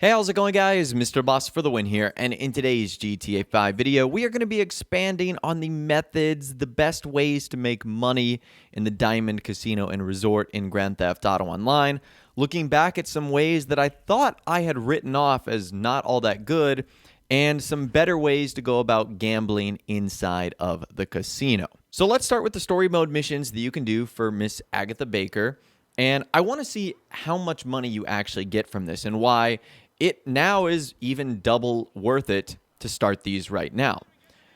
Hey, how's it going, guys? Mr. Boss for the win here, and in today's GTA 5 video, we are going to be expanding on the methods, the best ways to make money in the Diamond Casino and Resort in Grand Theft Auto Online, looking back at some ways that I thought I had written off as not all that good, and some better ways to go about gambling inside of the casino. So let's start with the story mode missions that you can do for Miss Agatha Baker. And I want to see how much money you actually get from this and why it now is even double worth it to start these right now.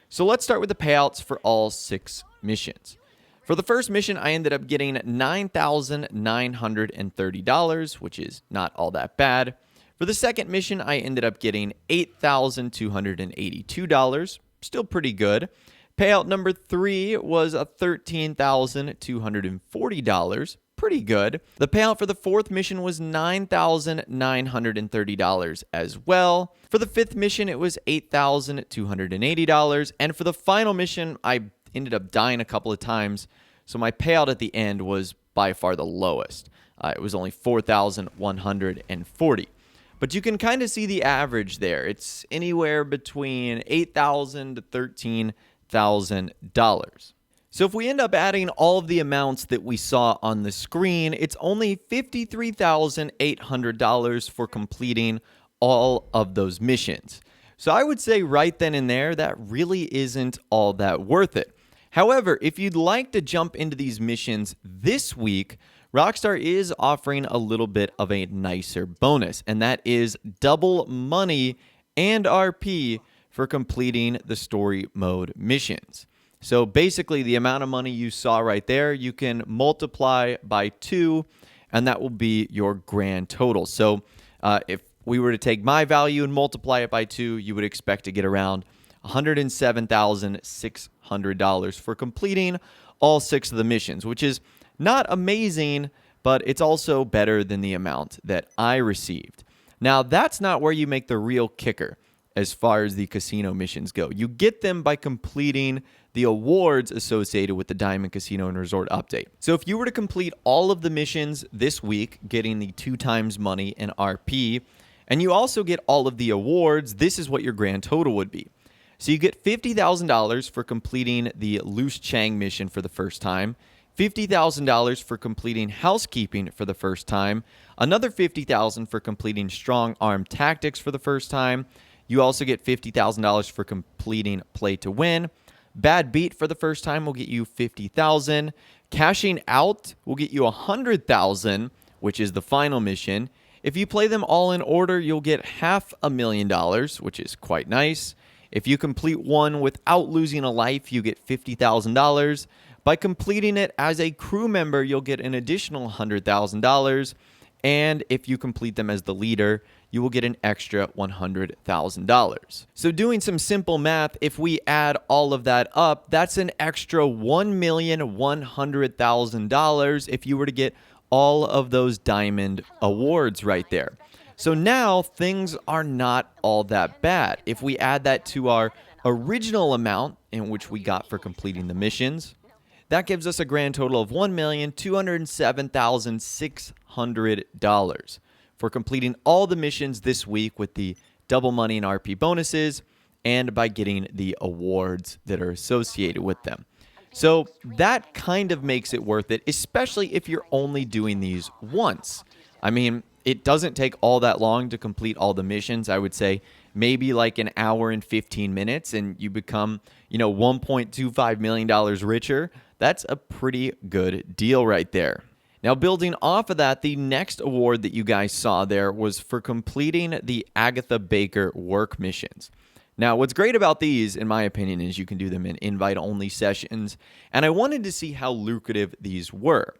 So let's start with the payouts for all 6 missions. For the first mission, I ended up getting $9,930, which is not all that bad. For the second mission, I ended up getting $8,282, still pretty good. Payout number 3 was a $13,240. Pretty good. The payout for the fourth mission was $9,930 as well. For the fifth mission, it was $8,280. And for the final mission, I ended up dying a couple of times, so my payout at the end was by far the lowest. It was only $4,140. But you can kind of see the average there. It's anywhere between $8,000 to $13,000. So if we end up adding all of the amounts that we saw on the screen, it's only $53,800 for completing all of those missions. So I would say right then and there, that really isn't all that worth it. However, if you'd like to jump into these missions this week, Rockstar is offering a little bit of a nicer bonus, and that is double money and RP for completing the story mode missions. So basically, the amount of money you saw right there, you can multiply by 2, and that will be your grand total. So if we were to take my value and multiply it by 2, you would expect to get around $107,600 for completing all 6 of the missions, which is not amazing, but it's also better than the amount that I received. Now, that's not where you make the real kicker as far as the casino missions go. You get them by completing the awards associated with the Diamond Casino and Resort update. So if you were to complete all of the missions this week, getting the 2 times money and RP, and you also get all of the awards, this is what your grand total would be. So you get $50,000 for completing the Loose Chang mission for the first time, $50,000 for completing housekeeping for the first time, another $50,000 for completing strong arm tactics for the first time. You also get $50,000 for completing play to win. Bad beat for the first time will get you $50,000. Cashing out will get you $100,000, which is the final mission. If you play them all in order, you'll get $500,000, which is quite nice. If you complete one without losing a life, you get $50,000. By completing it as a crew member, you'll get an additional $100,000. And if you complete them as the leader, you will get an extra $100,000. So doing some simple math, if we add all of that up, that's an extra $1,100,000 if you were to get all of those diamond awards right there. So now things are not all that bad. If we add that to our original amount in which we got for completing the missions, that gives us a grand total of $1,207,600 for completing all the missions this week with the double money and RP bonuses and by getting the awards that are associated with them. So that kind of makes it worth it, especially if you're only doing these once. I mean, it doesn't take all that long to complete all the missions. I would say maybe like an hour and 15 minutes and you become, $1.25 million richer. That's a pretty good deal right there. Now, building off of that, the next award that you guys saw there was for completing the Agatha Baker work missions. Now, what's great about these, in my opinion, is you can do them in invite-only sessions, and I wanted to see how lucrative these were.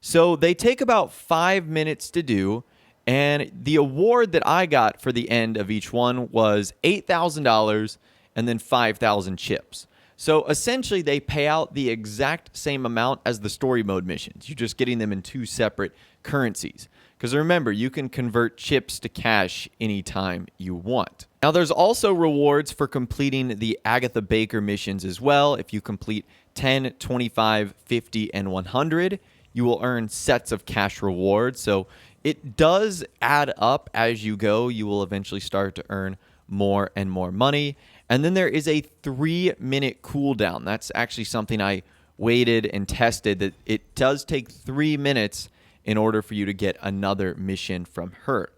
So they take about 5 minutes to do, and the award that I got for the end of each one was $8,000 and then 5,000 chips. So essentially, they pay out the exact same amount as the story mode missions. You're just getting them in 2 separate currencies. Because remember, you can convert chips to cash anytime you want. Now, there's also rewards for completing the Agatha Baker missions as well. If you complete 10, 25, 50, and 100, you will earn sets of cash rewards. So It does add up as you go. You will eventually start to earn more and more money. And then there is a 3-minute cooldown. That's actually something I waited and tested, that it does take 3 minutes in order for you to get another mission from her.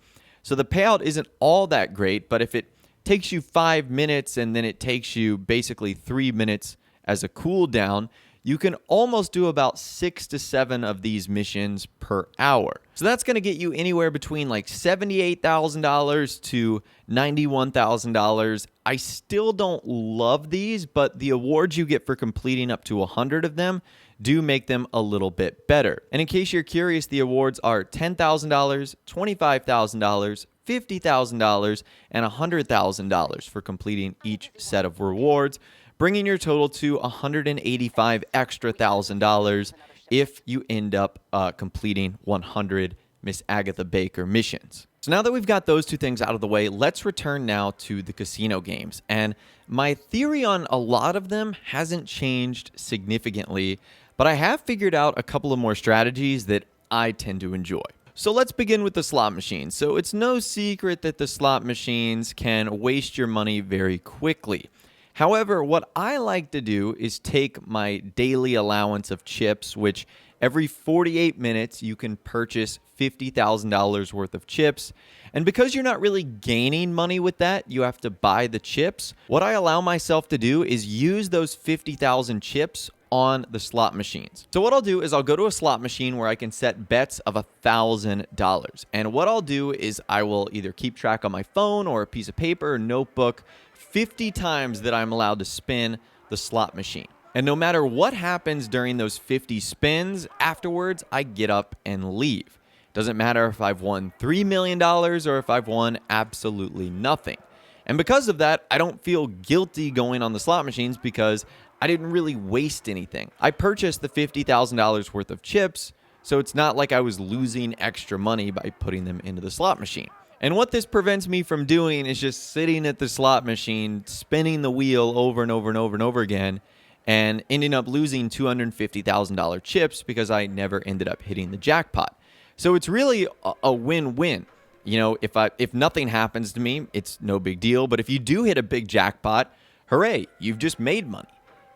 So the payout isn't all that great, but if it takes you 5 minutes and then it takes you basically 3 minutes as a cooldown, you can almost do about 6 to 7 of these missions per hour. So that's going to get you anywhere between like $78,000 to $91,000. I still don't love these, but the awards you get for completing up to 100 of them do make them a little bit better. And in case you're curious, the awards are $10,000, $25,000, $50,000, and $100,000 for completing each set of rewards, bringing your total to $185 extra $1,000 if you end up completing 100 Miss Agatha Baker missions. So now that we've got those two things out of the way, let's return now to the casino games. And my theory on a lot of them hasn't changed significantly, but I have figured out a couple of more strategies that I tend to enjoy. So let's begin with the slot machines. So it's no secret that the slot machines can waste your money very quickly. However, what I like to do is take my daily allowance of chips, which every 48 minutes you can purchase $50,000 worth of chips. And because you're not really gaining money with that, you have to buy the chips. What I allow myself to do is use those 50,000 chips on the slot machines. So what I'll do is I'll go to a slot machine where I can set bets of $1,000. And what I'll do is I will either keep track on my phone or a piece of paper or notebook 50 times that I'm allowed to spin the slot machine. And no matter what happens during those 50 spins, afterwards I get up and leave. Doesn't matter if I've won $3 million or if I've won absolutely nothing. And because of that, I don't feel guilty going on the slot machines because I didn't really waste anything. I purchased the $50,000 worth of chips, so it's not like I was losing extra money by putting them into the slot machine. And what this prevents me from doing is just sitting at the slot machine, spinning the wheel over and over and over and over again, and ending up losing $250,000 chips because I never ended up hitting the jackpot. So it's really a win-win. You know, if nothing happens to me, it's no big deal. But if you do hit a big jackpot, hooray, you've just made money.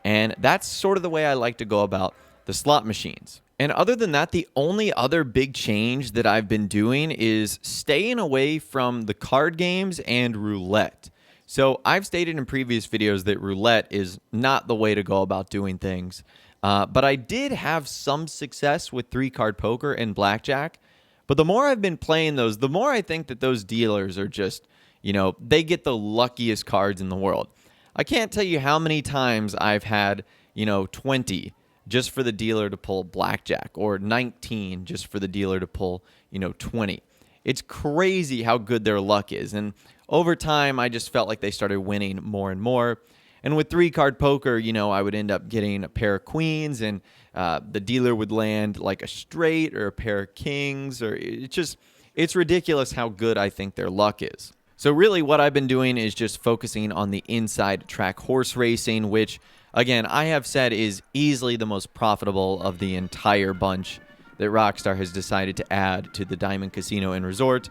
And that's sort of the way I like to go about the slot machines. And other than that, the only other big change that I've been doing is staying away from the card games and roulette. So I've stated in previous videos that roulette is not the way to go about doing things. But I did have some success with 3-card poker and blackjack. But the more I've been playing those, the more I think that those dealers are just, you know, they get the luckiest cards in the world. I can't tell you how many times I've had, 20 just for the dealer to pull blackjack, or 19 just for the dealer to pull, 20. It's crazy how good their luck is. And over time, I just felt like they started winning more and more. And with 3-card poker, I would end up getting a pair of queens, and the dealer would land like a straight or a pair of kings, or it's ridiculous how good I think their luck is. So really what I've been doing is just focusing on the inside track horse racing, which, again, I have said is easily the most profitable of the entire bunch that Rockstar has decided to add to the Diamond Casino and Resort.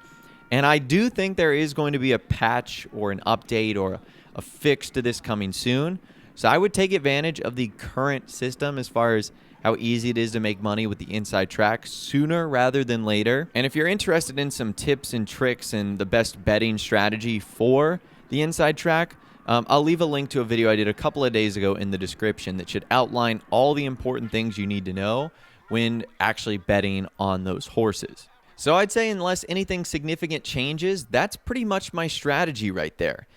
And I do think there is going to be a patch or an update or a fix to this coming soon. So I would take advantage of the current system as far as how easy it is to make money with the inside track sooner rather than later. And if you're interested in some tips and tricks and the best betting strategy for the inside track, I'll leave a link to a video I did a couple of days ago in the description that should outline all the important things you need to know when actually betting on those horses. So I'd say unless anything significant changes, that's pretty much my strategy right there.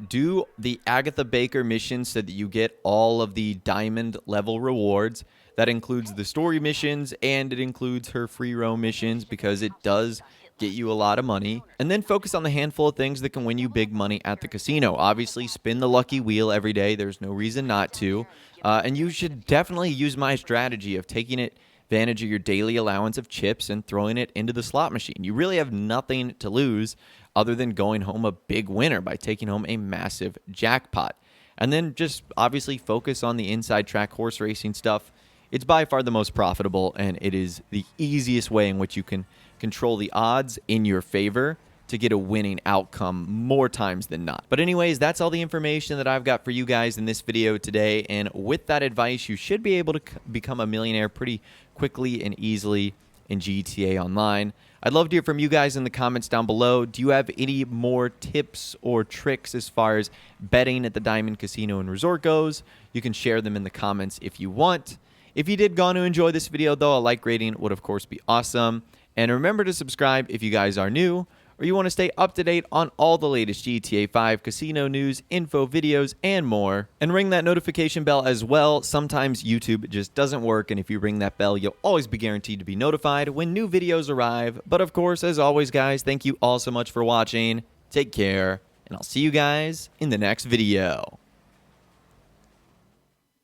Do the Agatha Baker mission so that you get all of the diamond level rewards. That includes the story missions, and it includes her free roam missions because it does get you a lot of money. And then focus on the handful of things that can win you big money at the casino. Obviously, spin the lucky wheel every day. There's no reason not to. And you should definitely use my strategy of taking advantage of your daily allowance of chips and throwing it into the slot machine. You really have nothing to lose other than going home a big winner by taking home a massive jackpot. And then just obviously focus on the inside track horse racing stuff It's by far the most profitable, and it is the easiest way in which you can control the odds in your favor to get a winning outcome more times than not. But anyways, that's all the information that I've got for you guys in this video today. And with that advice, you should be able to become a millionaire pretty quickly and easily in GTA Online. I'd love to hear from you guys in the comments down below. Do you have any more tips or tricks as far as betting at the Diamond Casino and Resort goes? You can share them in the comments if you want. If you did go on to enjoy this video, though, a like rating would, of course, be awesome. And remember to subscribe if you guys are new, or you want to stay up to date on all the latest GTA 5 casino news, info, videos, and more. And ring that notification bell as well. Sometimes YouTube just doesn't work, and if you ring that bell, you'll always be guaranteed to be notified when new videos arrive. But of course, as always, guys, thank you all so much for watching. Take care, and I'll see you guys in the next video.